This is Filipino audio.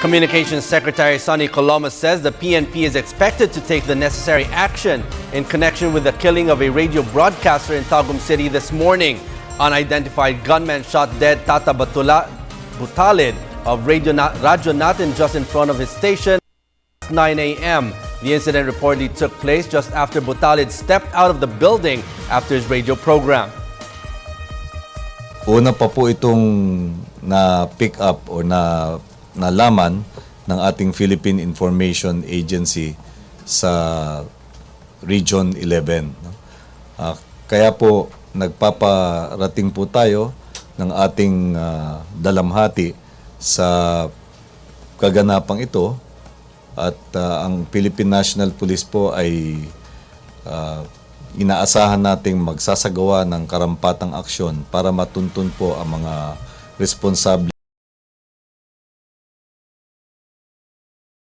Communications Secretary Sonny Coloma says the PNP is expected to take the necessary action in connection with the killing of a radio broadcaster in Tagum City this morning. Unidentified gunman shot dead Tata Butalid of Radyo Natin just in front of his station at 9 a.m. The incident reportedly took place just after Butalid stepped out of the building after his radio program. Una pa po itong na-pick up o nalaman ng ating Philippine Information Agency sa Region 11. Kaya po nagpaparating po tayo ng ating dalamhati sa kaganapang ito at ang Philippine National Police po ay inaasahan nating magsasagawa ng karampatang aksyon para matuntun po ang mga responsable